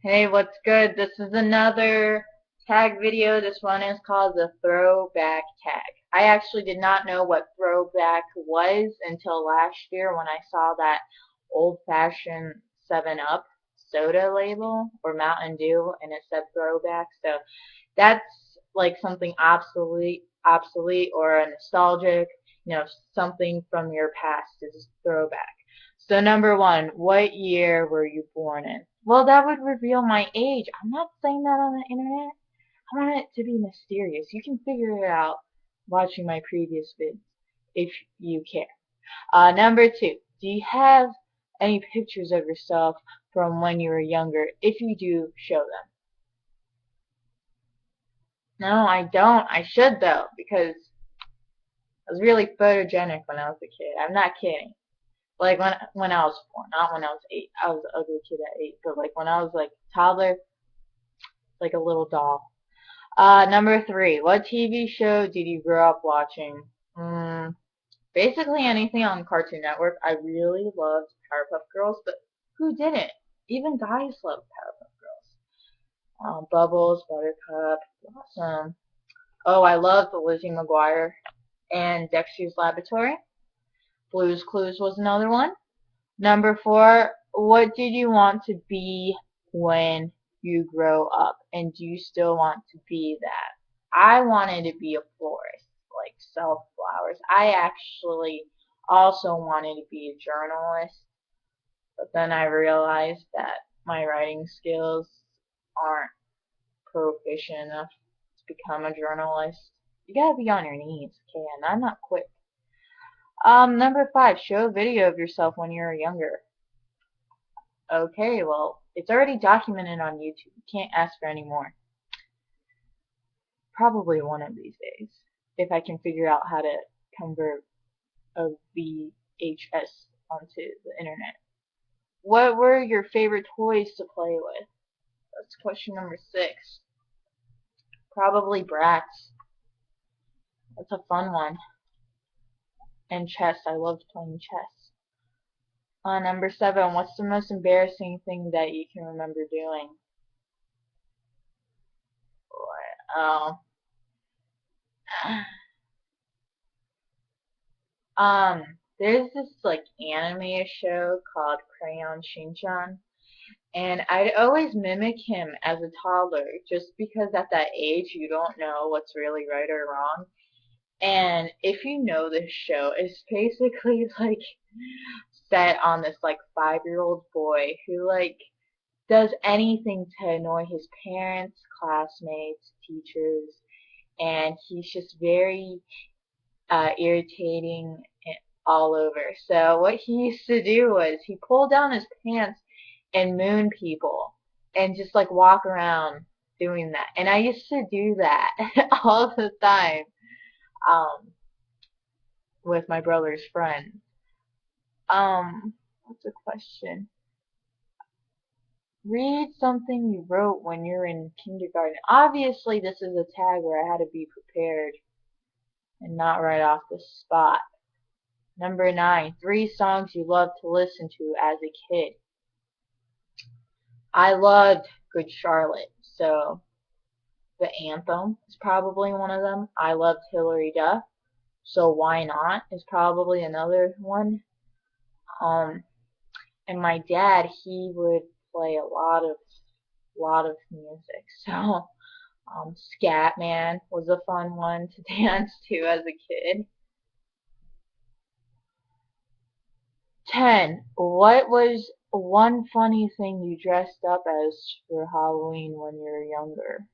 Hey, what's good? This is another tag video. This one is called the throwback tag. I actually did not know what throwback was until last year when I saw that old-fashioned 7-Up soda label or Mountain Dew and it said throwback. So that's like something obsolete or a nostalgic, something from your past is throwback. So number one, what year were you born in? Well, that would reveal my age. I'm not saying that on the internet. I want it to be mysterious. You can figure it out watching my previous vids if you care. Number two, do you have any pictures of yourself from when you were younger? If you do, show them. No, I don't. I should though, because I was really photogenic when I was a kid. I'm not kidding. Like when I was 4, not when I was 8. I was an ugly kid at 8, but like when I was like toddler, like a little doll. Number three, what TV show did you grow up watching? Basically anything on Cartoon Network. I really loved Powerpuff Girls, but who didn't? Even guys love Powerpuff Girls. Bubbles, Buttercup, Blossom. Oh, I loved Lizzie McGuire and Dexter's Laboratory. Blue's Clues was another one. Number four, what did you want to be when you grow up? And do you still want to be that? I wanted to be a florist, like sell flowers. I actually also wanted to be a journalist, but then I realized that my writing skills aren't proficient enough to become a journalist. You gotta be on your knees, okay? And I'm not quick. Number five, show a video of yourself when you were younger. Okay, well, it's already documented on YouTube. You can't ask for any more. Probably one of these days, if I can figure out how to convert a VHS onto the internet. What were your favorite toys to play with? That's question number 6. Probably Bratz. That's a fun one. And chess. I loved playing chess. Number 7. What's the most embarrassing thing that you can remember doing? Oh. There's this like anime show called Crayon Shinchan, and I'd always mimic him as a toddler just because at that age you don't know what's really right or wrong. And if you know this show, it's basically like set on this like 5-year-old boy who like does anything to annoy his parents, classmates, teachers, and he's just very irritating all over. So what he used to do was he pulled down his pants and moon people and just like walk around doing that. And I used to do that all the time with my brother's friends. What's the question? Read something you wrote when you were in kindergarten. Obviously, this is a tag where I had to be prepared and not right off the spot. Number 9, 3 songs you loved to listen to as a kid. I loved Good Charlotte, so the anthem is probably one of them. I loved Hillary Duff, so Why Not is probably another one. And my dad, he would play a lot of music, so Scatman was a fun one to dance to as a kid. 10. What was one funny thing you dressed up as for Halloween when you were younger?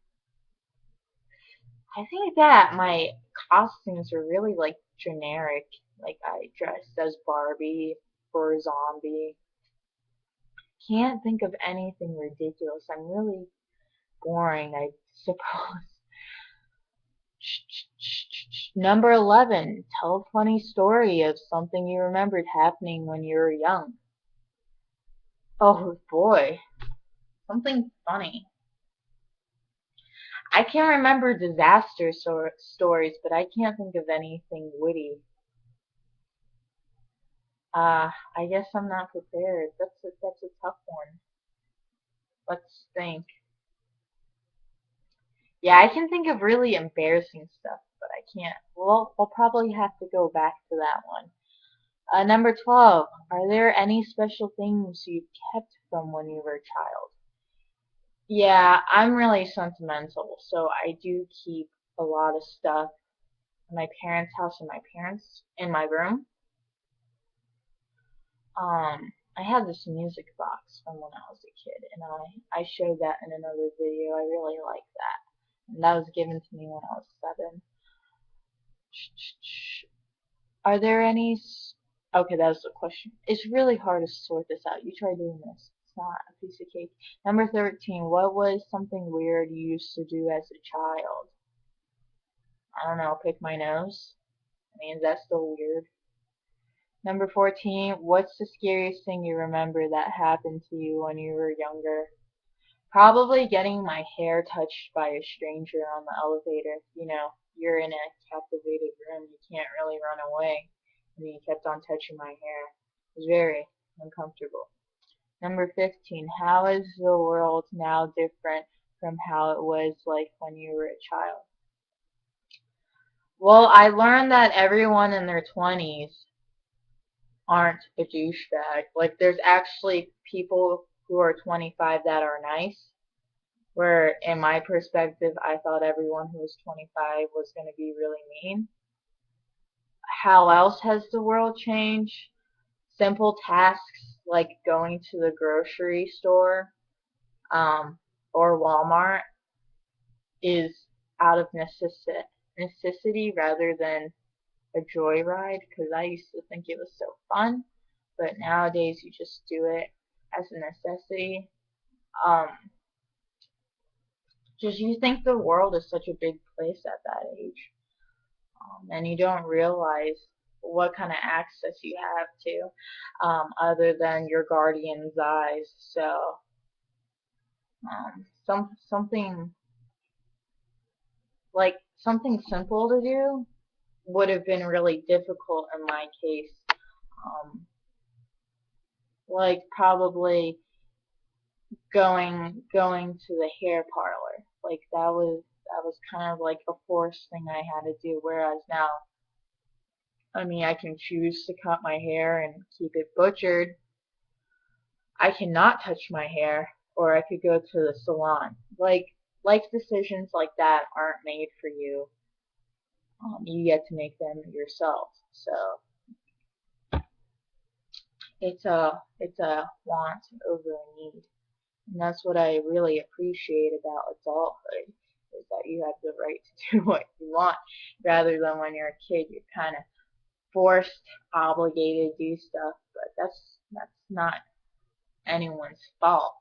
I think that my costumes were really like generic. Like I dressed as Barbie or a zombie. Can't think of anything ridiculous. I'm really boring, I suppose. Number 11. Tell a funny story of something you remembered happening when you were young. Oh boy, something funny. I can remember disaster stories, but I can't think of anything witty. I guess I'm not prepared. That's a tough one. Let's think. Yeah, I can think of really embarrassing stuff, but I can't. We'll probably have to go back to that one. Number 12. Are there any special things you kept from when you were a child? Yeah, I'm really sentimental, so I do keep a lot of stuff in my parents' house and my parents in my room. I had this music box from when I was a kid, and I showed that in another video. I really like that, and that was given to me when I was 7. Are there any? Okay, that was the question. It's really hard to sort this out. You try doing this. It's not a piece of cake. Number 13. What was something weird you used to do as a child? I don't know. Pick my nose. I mean, is that still weird? Number 14. What's the scariest thing you remember that happened to you when you were younger? Probably getting my hair touched by a stranger on the elevator. You know, you're in a captivated room. You can't really run away. And he kept on touching my hair. It was very uncomfortable. Number 15. How is the world now different from how it was like when you were a child? Well, I learned that everyone in their 20s aren't a douchebag. Like, there's actually people who are 25 that are nice. Where, in my perspective, I thought everyone who was 25 was going to be really mean. How else has the world changed? Simple tasks like going to the grocery store or Walmart is out of necessity rather than a joyride, because I used to think it was so fun, but nowadays you just do it as a necessity. Um, just you think the world is such a big place at that age, and you don't realize what kind of access you have to, other than your guardian's eyes. So, something like something simple to do would have been really difficult in my case. Um, like probably going to the hair parlor. Like that was kind of like a forced thing I had to do. Whereas now, I mean, I can choose to cut my hair and keep it butchered. I cannot touch my hair, or I could go to the salon. Like life decisions like that aren't made for you. You get to make them yourself. So it's a want over a need. And that's what I really appreciate about adulthood, is that you have the right to do what you want, rather than when you're a kid, you're kind of forced, obligated to do stuff. But that's not anyone's fault.